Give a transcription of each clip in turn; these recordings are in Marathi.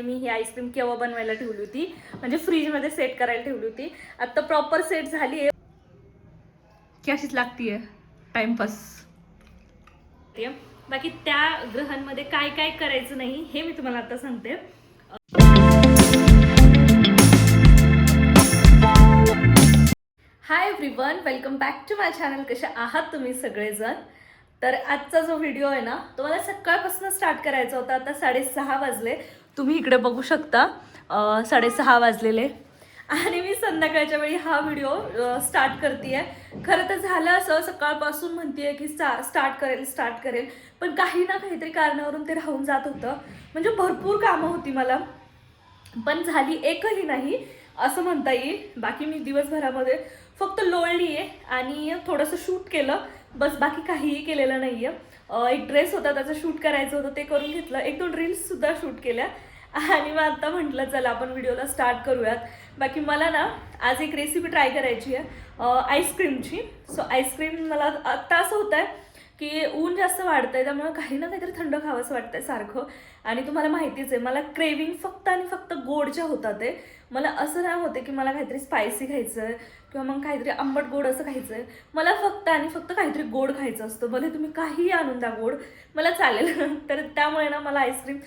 मी ही आईस्क्रीम केव्हा बनवायला ठेवली होती, म्हणजे फ्रीजमध्ये सेट करायला ठेवली होती. आता प्रॉपर सेट झाली आहे की अशीच लागतीये टाइमपास. बाकी त्या ग्रहांमध्ये काय काय करायचं नाही हे मी तुम्हाला आता सांगते. Hi everyone, welcome back to my channel. कसे आहात तुम्ही सगळेजण? तर आजचा जो व्हिडिओ आहे ना, तो मला सकाळपासून स्टार्ट करायचा होता. आता 6:30 वाजले, तुम्ही इकडे बघू शकता. 6:30 वाजलेले आणि मी संध्याकाळच्या वेळी हा व्हिडिओ स्टार्ट करते आहे. खरं तर झालं असं, सकाळपासून म्हणते की स्टार्ट करेल, पण काही ना काहीतरी कारणावरून ते राहून जात होतं. म्हणजे भरपूर कामं होती मला, पण झाली एकही नाही असं म्हणता येईल. बाकी मी दिवसभरामध्ये फक्त लोळली आहे आणि थोडंसं शूट केलं, बस. बाकी काहीही केलेलं नाही आहे. एक ड्रेस होता, त्याचं शूट करायचं होतं, ते करून घेतलं. 1-2 रील्ससुद्धा शूट केल्या आणि मग आता म्हटलं चला आपण व्हिडिओला स्टार्ट करूयात. बाकी मला ना आज एक रेसिपी ट्राय करायची आहे आईस्क्रीमची. सो आईस्क्रीम मला आत्ता असं होतं आहे की ऊन जास्त वाढतं आहे, त्यामुळे काही ना काहीतरी थंड खावंसं वाटतं आहे सारखं. आणि तुम्हाला माहितीच आहे, मला क्रेविंग फक्त आणि फक्त गोडच्या होतात आहे. मला असं नाही होते की मला काहीतरी स्पायसी खायचं आहे किंवा मग काहीतरी आंबट गोड असं खायचं आहे. मला फक्त आणि फक्त काहीतरी गोड खायचं असतं. भले तुम्ही काहीही आणून द्या गोड, मला चालेल. तर त्यामुळे ना मला आईस्क्रीम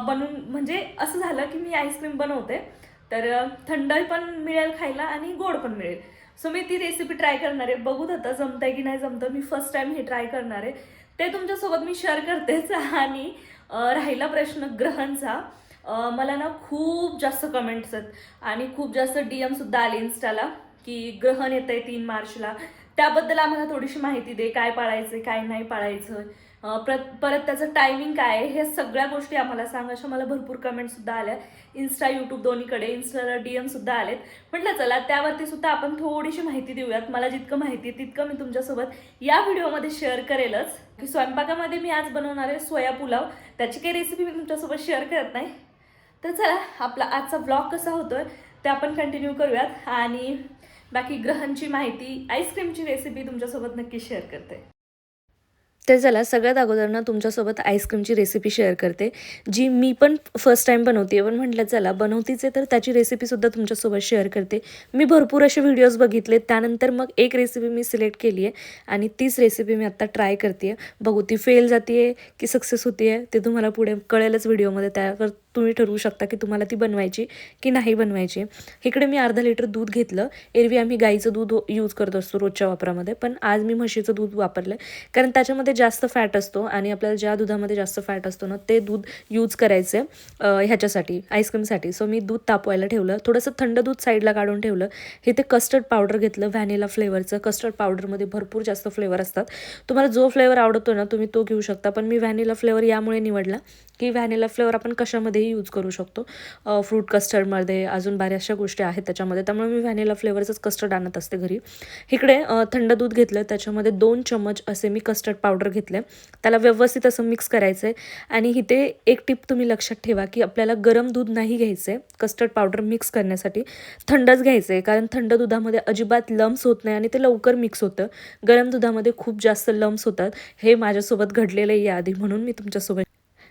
बनवून, म्हणजे असं झालं की मी आईस्क्रीम बनवते तर थंड पण मिळेल खायला आणि गोड पण मिळेल. सो मी ती रेसिपी ट्राय करणार आहे. बघूत आता जमतं आहे की नाही जमतं. मी फर्स्ट टाइम हे ट्राय करणार आहे, ते तुमच्यासोबत मी शेअर करतेच. आणि राहिला प्रश्न ग्रहांचा, मला ना खूप जास्त कमेंट्स आहेत आणि खूप जास्त DM सुद्धा आले इन्स्टाला की ग्रहण येत आहे 3 मार्चला, त्याबद्दल आम्हाला थोडीशी माहिती दे. काय पाळायचं, काय नाही पाळायचं, परत त्याचं टायमिंग काय आहे, हे सगळ्या गोष्टी आम्हाला सांग. अशा मला भरपूर कमेंट्ससुद्धा आल्या. इन्स्टा यूट्यूब दोन्हीकडे, इन्स्टाला DM सुद्धा आलेत. म्हटलं चला त्यावरती सुद्धा आपण थोडीशी माहिती देऊयात. मला जितकं माहिती तितकं मी तुमच्यासोबत या व्हिडिओमध्ये शेअर करेलच. की स्वयंपाकामध्ये मी आज बनवणार आहे सोया पुलाव. त्याची काही रेसिपी मी तुमच्यासोबत शेअर करत नाही. तर चला आपला आजचा ब्लॉग कसा होतोय ते आपण कंटिन्यू करूयात. आणि बाकी ग्रहांची माहिती, आईस्क्रीमची रेसिपी तुमच्यासोबत नक्की शेअर करते. तर चला सगळ्यात अगोदर ना तुमच्यासोबत आईस्क्रीमची रेसिपी शेअर करते, जी मी पण फर्स्ट टाईम बनवते. पण म्हटलं चला बनवतीच आहे तर त्याची रेसिपीसुद्धा तुमच्यासोबत शेअर करते. मी भरपूर असे व्हिडिओज बघितले, त्यानंतर मग एक रेसिपी मी सिलेक्ट केली आहे आणि तीच रेसिपी मी आत्ता ट्राय करते आहे. बघू ती फेल जाते आहे की सक्सेस होते आहे ते तुम्हाला पुढे कळेलच व्हिडिओमध्ये. त्यावर तुम्ही ठरवू शकता की तुम्हाला ती बनवायची की नाही बनवायची. इकडे मी अर्धा लिटर दूध घेतलं. एरवी आम्ही गाईचं दूध यूज करत असतो रोजच्या वापरामध्ये, पण आज मी म्हशीचं दूध वापरलं कारण त्याच्यामध्ये जास्त फॅट असतो आणि आपल्याला ज्या दुधामध्ये जास्त फॅट असतो ना ते दूध यूज करायचं ह्याच्यासाठी, आईस्क्रीमसाठी. सो मी दूध तापवायला ठेवलं. थोडंसं थंड दूध साईडला काढून ठेवलं. इथे कस्टर्ड पावडर घेतलं, व्हॅनिला फ्लेवरचं. कस्टर्ड पावडरमध्ये भरपूर जास्त फ्लेवर असतात. तुम्हाला जो फ्लेवर आवडतो ना तुम्ही तो घेऊ शकता, पण मी व्हॅनिला फ्लेवर यामुळे निवडला की व्हॅनिला फ्लेवर आपण कशामध्येही यूज करू शकतो. फ्रूट कस्टर्डमध्ये अजून बऱ्याचशा गोष्टी आहेत त्याच्यामध्ये, त्यामुळे मी व्हॅनिला फ्लेवरचंच कस्टर्ड आणत असते घरी. इकडे थंड दूध घेतलं, त्याच्यामध्ये 2 चमच असे मी कस्टर्ड पावडर घेतले. त्याला व्यवस्थित असं मिक्स करायचं आहे. आणि इथे एक टिप तुम्ही लक्षात ठेवा की आपल्याला गरम दूध नाही घ्यायचं आहे कस्टर्ड पावडर मिक्स करण्यासाठी, थंडच घ्यायचं आहे. कारण थंड दुधामध्ये अजिबात लम्स होत नाही आणि ते लवकर मिक्स होतं. गरम दुधामध्ये खूप जास्त लम्स होतात. हे माझ्यासोबत घडलेलं आहे याआधी, म्हणून मी तुमच्यासोबत.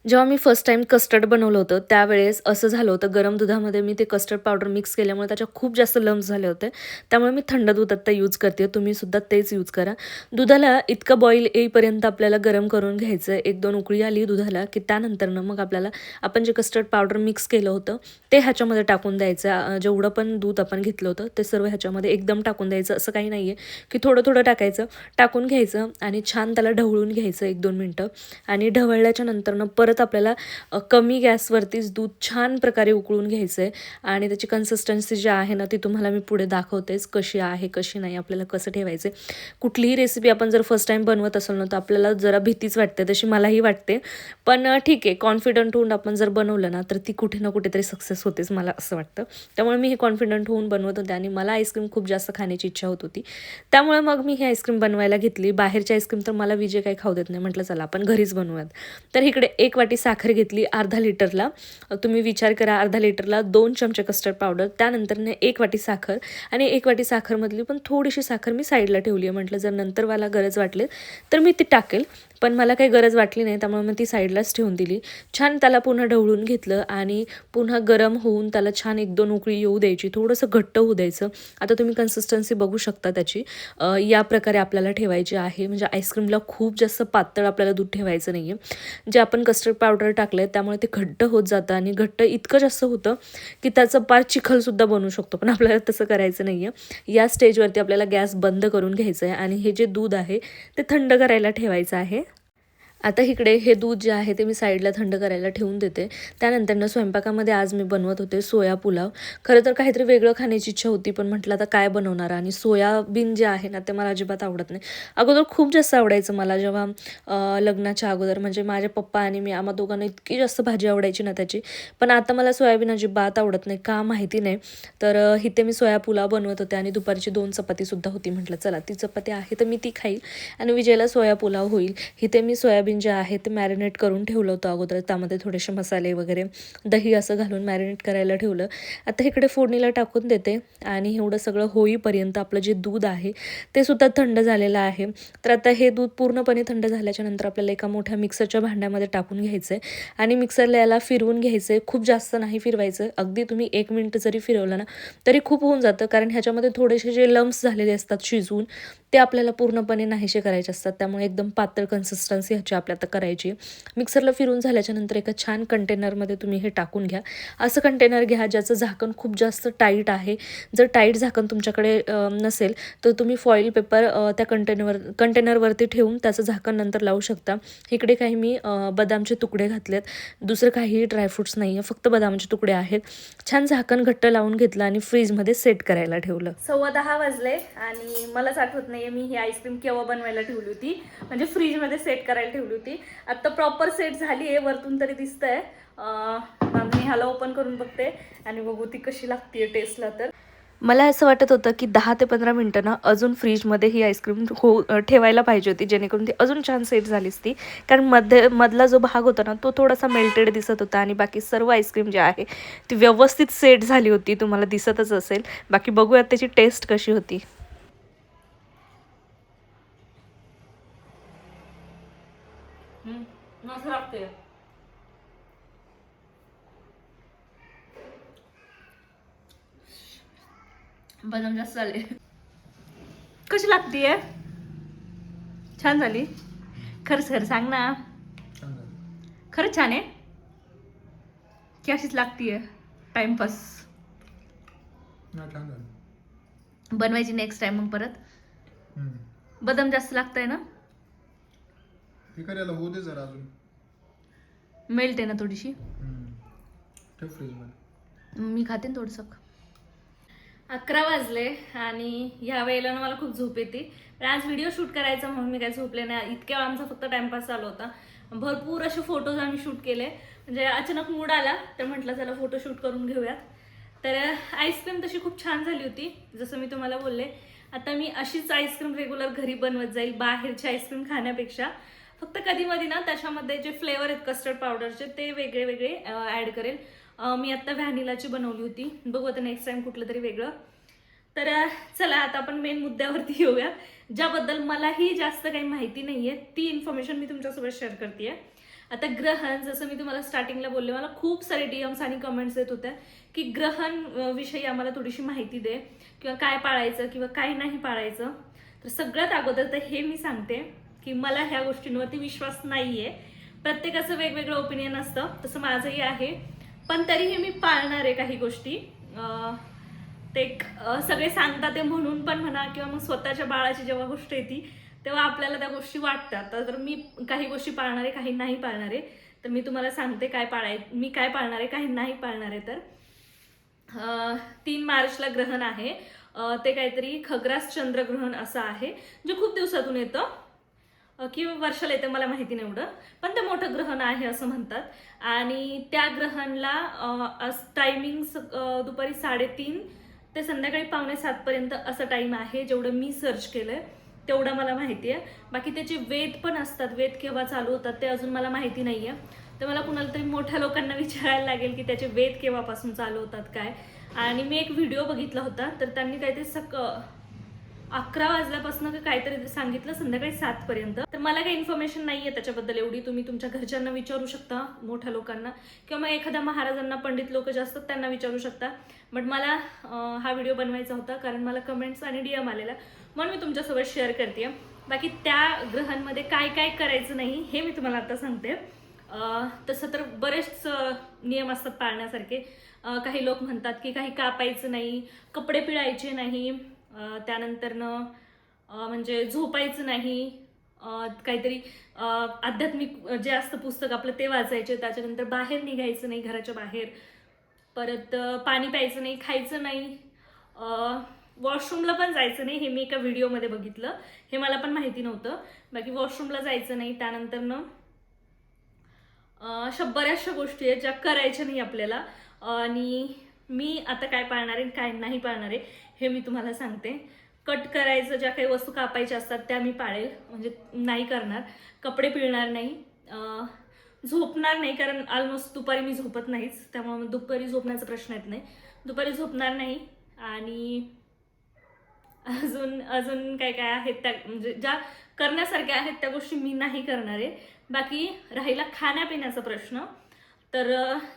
जेव्हा मी फर्स्ट टाईम कस्टर्ड बनवलं होतं त्यावेळेस असं झालं होतं, गरम दुधामध्ये मी ते कस्टर्ड पावडर मिक्स केल्यामुळे त्याच्या खूप जास्त लम्स झाले होते. त्यामुळे मी थंड दूध आत्ता यूज करते. तुम्हीसुद्धा तेच यूज करा. दुधाला इतकं बॉईल येईपर्यंत आपल्याला गरम करून घ्यायचं. 1-2 उकळी आली दुधाला की त्यानंतरनं मग आपल्याला आपण जे कस्टर्ड पावडर मिक्स केलं होतं ते ह्याच्यामध्ये टाकून द्यायचं. जेवढं पण दूध आपण घेतलं होतं ते सर्व ह्याच्यामध्ये एकदम टाकून द्यायचं. असं काही नाही आहे की थोडं थोडं टाकायचं, टाकून घ्यायचं आणि छान त्याला ढवळून घ्यायचं 1-2 मिनटं. आणि ढवळल्याच्या नंतरनं परत आपल्याला कमी गॅसवरतीच दूध छान प्रकारे उकळून घ्यायचं आहे. आणि त्याची कन्सिस्टन्सी जी आहे ना ती तुम्हाला मी पुढे दाखवतेच कशी आहे कशी नाही, आपल्याला कसं ठेवायचं आहे. कुठलीही रेसिपी आपण जर फर्स्ट टाईम बनवत असेल ना तर आपल्याला जरा भीतीच वाटते, तशी मलाही वाटते. पण ठीक आहे, कॉन्फिडंट होऊन आपण जर बनवलं ना तर ती कुठे ना कुठेतरी सक्सेस होतेच, मला असं वाटतं. त्यामुळे मी हे कॉन्फिडंट होऊन बनवत होते आणि मला आईस्क्रीम खूप जास्त खाण्याची इच्छा होत होती. त्यामुळे मग मी ही आईस्क्रीम बनवायला घेतली. बाहेरची आईस्क्रीम तर मला विजय काही खाऊ देत नाही. म्हटलं चला आपण घरीच बनवूयात. तर इकडे 1 वाटी साखर घेतली अर्धा लिटरला. तुम्ही विचार करा, अर्धा लिटरला 2 चमचे कस्टर्ड पावडर, त्यानंतर 1 वाटी साखर. आणि 1 वाटी साखरमधली पण थोडीशी साखर मी साईडला ठेवली आहे. म्हटलं जर नंतर मला गरज वाटली तर मी ती टाकेल, पण मला काही गरज वाटली नाही, त्यामुळे मी ती साईडलाच ठेवून दिली. छान त्याला पुन्हा ढवळून घेतलं आणि पुन्हा गरम होऊन त्याला छान 1-2 उकळी येऊ द्यायची, थोडंसं घट्ट होऊ द्यायचं. आता तुम्ही कन्सिस्टन्सी बघू शकता त्याची. या प्रकारे आपल्याला ठेवायची आहे. म्हणजे आईस्क्रीमला खूप जास्त पातळ आपल्याला दूध ठेवायचं नाही आहे. जे आपण कस्टर्ड पावडर टाकलं आहे त्यामुळे ते घट्ट होत जातं आणि घट्ट इतकं जास्त होतं की त्याचं पार चिखलसुद्धा बनू शकतो, पण आपल्याला तसं करायचं नाही आहे. या स्टेजवरती आपल्याला गॅस बंद करून घ्यायचं आहे आणि हे जे दूध आहे ते थंड करायला ठेवायचं आहे. आता इकडे हे दूध जे आहे ते मी साईडला थंड करायला ठेवून देते. त्यानंतर स्वयंपाकामध्ये आज मी बनवत होते सोया पुलाव. खरं तर काहीतरी वेगळं खाण्याची इच्छा होती, पण म्हटलं आता काय बनवणार, आणि सोयाबीन जे आहे ना ते मला अजिबात आवडत नाही. अगोदर खूप जास्त आवडायचं मला, जेव्हा लग्नाच्या अगोदर म्हणजे माझे पप्पा आणि मी आम्हा दोघांना इतकी जास्त भाजी आवडायची ना त्याची. पण आता मला सोयाबीन अजिबात आवडत नाही, का माहिती नाही. तर इथे मी सोया पुलाव बनवत होते आणि दुपारची 2 चपातीसुद्धा होती. म्हटलं चला ती चपाती आहे तर मी ती खाईल आणि विजयला सोया पुलाव होईल. इथे मी सोयाबीन जे आहे ते मॅरिनेट करून ठेवलं होतं अगोदर. त्यामध्ये थोडेसे मसाले वगैरे, दही असं घालून मॅरिनेट करायला ठेवलं. आता इकडे फोडणीला टाकून देते आणि एवढं सगळं होईपर्यंत आपलं जे दूध आहे ते सुद्धा थंड झालेलं आहे. तर आता हे दूध पूर्णपणे थंड झाल्याच्या नंतर आपल्याला एका मोठ्या मिक्सरच्या भांड्यामध्ये टाकून घ्यायचं आहे आणि मिक्सरला याला फिरवून घ्यायचं आहे. खूप जास्त नाही फिरवायचं, अगदी तुम्ही 1 मिनिट जरी फिरवलं ना तरी खूप होऊन जातं, कारण ह्याच्यामध्ये थोडेसे जे लम्प्स झालेले असतात शिजवून ते आपल्याला पूर्णपणे नाहीसे करायचे असतात. त्यामुळे एकदम पातळ कन्सिस्टन्सी ह्याची आपल्याला आता करायची. मिक्सरला फिरून झाल्याच्या नंतर एका छान कंटेनरमध्ये तुम्ही हे टाकून घ्या. असं कंटेनर घ्या ज्याचं झाकण खूप जास्त टाईट आहे. जर टाईट झाकण तुमच्याकडे नसेल तर तुम्ही फॉईल पेपर त्या कंटेनरवरती ठेवून त्याचं झाकण नंतर लावू शकता. इकडे काही मी बदामचे तुकडे घातलेत, दुसरं काहीही ड्रायफ्रूट्स नाही आहे, फक्त बदामचे तुकडे आहेत. छान झाकण घट्ट लावून घेतलं आणि फ्रीजमध्ये सेट करायला ठेवलं. 10:15 वाजले आणि मलाच आठवत नाही मी ही आईस्क्रीम केव्हा बनवायला ठेवली होती, म्हणजे फ्रीजमध्ये सेट करायला ठेवली होती. आता प्रॉपर सेट झाली आहे, वरतून तरी दिसतंय. मी ह्याला ओपन करून बघते आणि बघू ती कशी लागते टेस्टला. तर मला असं वाटत होतं की 10 ते 15 मिनटं ना अजून फ्रीजमध्ये ही आईस्क्रीम ठेवायला पाहिजे होती, जेणेकरून ती अजून छान सेट झाली असती. कारण मधला जो भाग होता ना तो थोडासा मेल्टेड दिसत होता आणि बाकी सर्व आईस्क्रीम जी आहे ती व्यवस्थित सेट झाली होती, तुम्हाला दिसतच असेल. बाकी बघूयात त्याची टेस्ट कशी होती. मस्त लागते. बदाम जास्त झाले. कशी लागतीये? छान झाली? खरंच खरं सांग ना, खरंच छान आहे की अशीच लागतीये टाइमपास? बनवायची नेक्स्ट टाइम मग परत. बदाम जास्त लागतंय ना, हे करायला होऊ दे जरा अजून. मेल्ट आहे ना थोडीशी. ठेव फ्रीजमध्ये. मी खाते ना थोडंसं. 11 वाजले आणि ह्या वेळेला ना मला खूप झोप येते. पण आज व्हिडिओ शूट करायचा म्हणून मी काही झोपले नाही. इतक्या वेळ आमचा फक्त टाइमपास चालू होता. भरपूर असे फोटोज आम्ही शूट केले, म्हणजे अचानक मूड आला तर म्हटलं चला फोटो शूट करून घेऊयात. तर आईस्क्रीम तशी खूप छान झाली होती, जसं मी तुम्हाला बोलले. आता मी अशीच आईस्क्रीम रेग्युलर घरी बनवत जाईल, बाहेरची आईस्क्रीम खाण्यापेक्षा. फक्त कधी मधी ना त्याच्यामध्ये जे फ्लेवर आहेत कस्टर्ड पावडरचे ते वेगळे वेगळे ॲड करेल. मी आत्ता व्हॅनिलाची बनवली होती, बघू आता नेक्स्ट टाइम कुठलं तरी वेगळं. तर चला आता आपण मेन मुद्द्यावरती येऊया, ज्याबद्दल मलाही जास्त काही माहिती नाही आहे. ती इन्फॉर्मेशन मी तुमच्यासोबत शेअर करते आहे. आता ग्रहण, जसं मी तुम्हाला स्टार्टिंगला बोलले, मला खूप सारे DMs आणि कमेंट्स येत होत्या की ग्रहण विषयी आम्हाला थोडीशी माहिती दे, किंवा काय पाळायचं किंवा काय नाही पाळायचं. तर सगळ्यात अगोदर तर हे मी सांगते की मला ह्या गोष्टींवरती विश्वास नाही आहे. प्रत्येकाचं वेगवेगळं ओपिनियन असतं, तसं माझंही आहे. पण तरीही मी पाळणार आहे काही गोष्टी. ते सगळे सांगतात ते म्हणून पण म्हणा, किंवा मग स्वतःच्या बाळाची जेव्हा गोष्ट येते तेव्हा आपल्याला त्या गोष्टी वाटतात. तर मी काही गोष्टी पाळणार आहे, काही नाही पाळणार आहे. तर मी तुम्हाला सांगते मी काय पाळणार आहे, काही नाही पाळणार आहे. तर 3 मार्चला ग्रहण आहे. ते काहीतरी खग्रास चंद्रग्रहण असं आहे, जे खूप दिवसातून येतं किंवा वर्षाला येतं, मला माहिती नाही एवढं. पण ते मोठं ग्रहण आहे असं म्हणतात. आणि त्या ग्रहणला टायमिंग दुपारी 3:30 ते संध्याकाळी 6:45 पर्यंत असं टाईम आहे, जेवढं मी सर्च केलंय तेवढं मला माहिती आहे. बाकी त्याचे वेद पण असतात, वेद केव्हा चालू होतात ते अजून मला माहिती नाही आहे. तर मला कुणाला तरी मोठ्या लोकांना विचारायला लागेल की त्याचे वेद केव्हापासून चालू होतात काय. आणि मी एक व्हिडिओ बघितला होता, तर त्यांनी काहीतरी 11 वाजल्यापासून काहीतरी सांगितलं संध्याकाळी 7 पर्यंत. तर मला काही इन्फॉर्मेशन नाहीये त्याच्याबद्दल एवढी. तुम्ही तुमच्या घरच्यांना विचारू शकता, मोठ्या लोकांना, किंवा मग एखाद्या महाराजांना, पंडित लोक जे असतात त्यांना विचारू शकता. बट मला हा व्हिडिओ बनवायचा होता कारण मला कमेंट्स आणि DM आलेला, म्हणून मी तुमच्यासोबत शेअर करते. बाकी त्या ग्रहांमध्ये काय काय करायचं नाही हे मी तुम्हाला आता सांगते. तसं तर बरेच नियम असतात पाळण्यासारखे. काही लोक म्हणतात की काही कापायचं नाही, कपडे पिळायचे नाही, त्यानंतरनं म्हणजे झोपायचं नाही, काहीतरी आध्यात्मिक जे असतं पुस्तक आपलं ते वाचायचे, त्याच्यानंतर बाहेर निघायचं नाही घराच्या बाहेर, परत पाणी प्यायचं नाही, खायचं नाही, वॉशरूमला पण जायचं नाही. हे मी एका व्हिडिओमध्ये बघितलं, हे मला पण माहिती नव्हतं. बाकी वॉशरूमला जायचं नाही. त्यानंतरनं अशा बऱ्याचशा गोष्टी आहेत ज्या करायच्या नाही आपल्याला. आणि मी आता काय पाळणार आहे काय नाही पाळणार आहे हे मी तुम्हाला सांगते. कट करायचं, ज्या काही वस्तू कापायच्या असतात त्या मी पाळेल, म्हणजे नाही करणार. कपडे पिळणार नाही, झोपणार नाही, कारण ऑलमोस्ट दुपारी मी झोपत नाहीच, त्यामुळे दुपारी झोपण्याचा प्रश्न येत नाही. दुपारी झोपणार नाही. आणि अजून काय काय आहेत त्या, म्हणजे ज्या करण्यासारख्या आहेत त्या गोष्टी मी नाही करणार आहे. बाकी राहिला खाण्यापिण्याचा प्रश्न, तर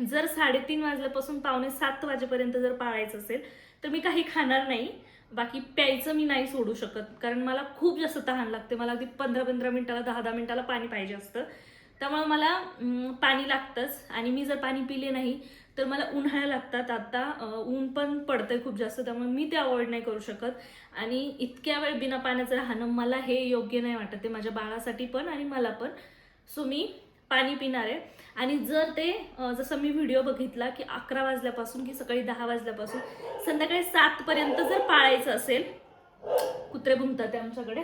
जर 3:30 वाजल्यापासून 6:45 वाजेपर्यंत जर पाळायचं असेल तर मी काही खाणार नाही. बाकी प्यायचं मी नाही सोडू शकत, कारण मला खूप जास्त तहान लागते. मला अगदी 15-15 मिनिटाला, 10-10 मिनिटाला पाणी पाहिजे असतं. त्यामुळे मला पाणी लागतंच. आणि मी जर पाणी पिले नाही तर मला उन्हाळ्या लागतात. आता ऊन पण पडतंय खूप जास्त, त्यामुळे मी ते अवॉइड नाही करू शकत. आणि इतक्या वेळ बिना पाण्याचं राहणं मला हे योग्य नाही वाटत आहे, माझ्या बाळासाठी पण आणि मला पण. सो मी पाणी पिणार आहे. आणि जर ते जसं मी व्हिडिओ बघितला की 11 वाजल्यापासून की सकाळी 10 वाजल्यापासून संध्याकाळी 7 पर्यंत जर पाळायचं असेल, कुत्रे भुंकतात आहे आमच्याकडे,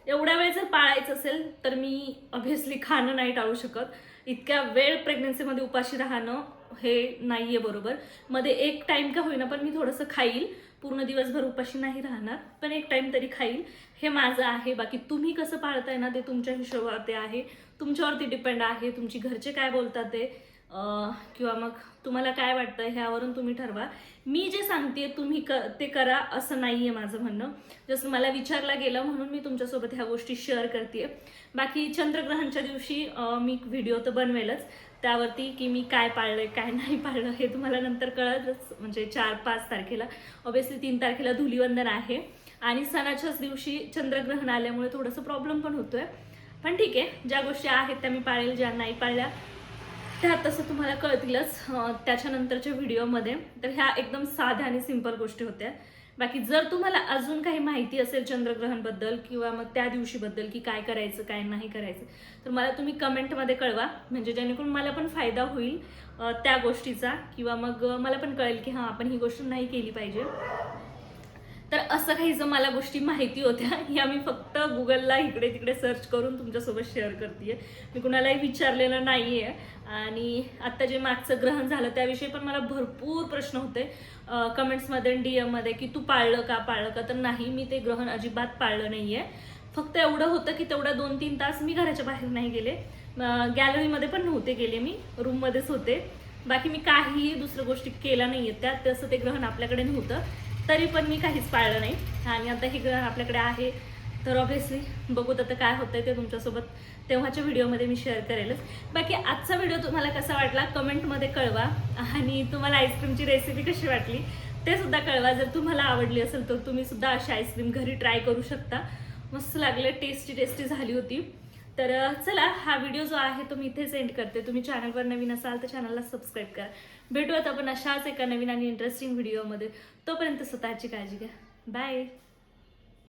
एवढ्या वेळ जर पाळायचं असेल तर मी ऑब्व्हियसली खाणं नाही टाळू शकत. इतक्या वेळ प्रेग्नन्सीमध्ये उपाशी राहणं हे नाही आहे बरोबर. मध्ये एक टाईम का होईना पण मी थोडंसं खाईल, पूर्ण दिवसभर उपाशी नाही राहणार, पण एक टाईम तरी खाईल, हे माझं आहे. बाकी तुम्ही कसं पाळताय ना ते तुमच्या हिशोबावरती आहे, तुमच्यावरती डिपेंड आहे. तुमची घरचे काय बोलतात ते, किंवा मग तुम्हाला काय वाटतं ह्यावरून तुम्ही ठरवा. मी जे सांगते तुम्ही ते करा असं नाही आहे माझं म्हणणं. जसं मला विचारलं गेलं म्हणून मी तुमच्यासोबत ह्या गोष्टी शेअर करते. बाकी चंद्रग्रहणच्या दिवशी मी व्हिडिओ तर बनवेलच त्यावरती की मी काय पाळलंय काय नाही पाळलं हे तुम्हाला नंतर कळतच. म्हणजे 4-5 तारखेला, ऑब्व्हियसली 3 तारखेला धुलीवंदन आहे आणि सणाच्याच दिवशी चंद्रग्रहण आल्यामुळे थोडंसं प्रॉब्लेम पण होतोय. पण ठीक आहे, ज्या गोष्टी आहेत त्या मी पाळेल, ज्या नाही पाळल्या त्या तसं तुम्हाला कळतीलच त्याच्यानंतरच्या व्हिडिओमध्ये. तर ह्या एकदम साध्या आणि सिंपल गोष्टी होत्या. बाकी जर तुम्हाला अजून काही माहिती असेल चंद्रग्रहणबद्दल किंवा मग त्या दिवशीबद्दल की काय करायचं काय नाही करायचं, तर मला तुम्ही कमेंटमध्ये कळवा, म्हणजे जेणेकरून मला पण फायदा होईल त्या गोष्टीचा, किंवा मग मला पण कळेल की हां आपण ही गोष्ट नाही केली पाहिजे. तर असं काही जर मला गोष्टी माहिती होत्या ह्या मी फक्त गुगलला इकडे तिकडे सर्च करून तुमच्यासोबत शेअर करते. मी कुणालाही विचारलेलं नाही आहे. आणि आत्ता जे मागचं ग्रहण झालं त्याविषयी पण मला भरपूर प्रश्न होते कमेंट्समध्ये आणि DM-मध्ये की तू पाळलं का. तर नाही, मी ते ग्रहण अजिबात पाळलं नाही आहे. फक्त एवढं होतं की तेवढा 2-3 तास मी घराच्या बाहेर नाही गेले, गॅलरीमध्ये पण नव्हते गेले, मी रूममध्येच होते. बाकी मी काहीही दुसऱ्या गोष्टी केल्या नाही आहेत. त्यात तसं ते ग्रहण आपल्याकडे नव्हतं तरी पण मी काहीच पाळलं नाही. आणि आता हे ग्रहण आपल्याकडे आहे तर ऑब्व्हियसली बघूत आता काय होतंय ते तुमच्यासोबत तेव्हाच्या व्हिडिओमध्ये मी शेअर करेलच. बाकी आजचा व्हिडिओ तुम्हाला कसा वाटला कमेंटमध्ये कळवा. आणि तुम्हाला आईस्क्रीमची रेसिपी कशी वाटली ते सुद्धा कळवा. जर तुम्हाला आवडली असेल तर तुम्ही सुद्धा अशी आईस्क्रीम घरी ट्राय करू शकता. मस्त लागले, टेस्टी झाली होती. तर चला, हा व्हिडिओ जो आहे तो मी इथेच एंड करते. तुम्ही चॅनलवर नवीन असाल तर चॅनलला सबस्क्राईब करा. भेटूयात आपण अशाच एका नवीन आणि इंटरेस्टिंग व्हिडिओमध्ये. तोपर्यंत स्वतःची काळजी घ्या. बाय.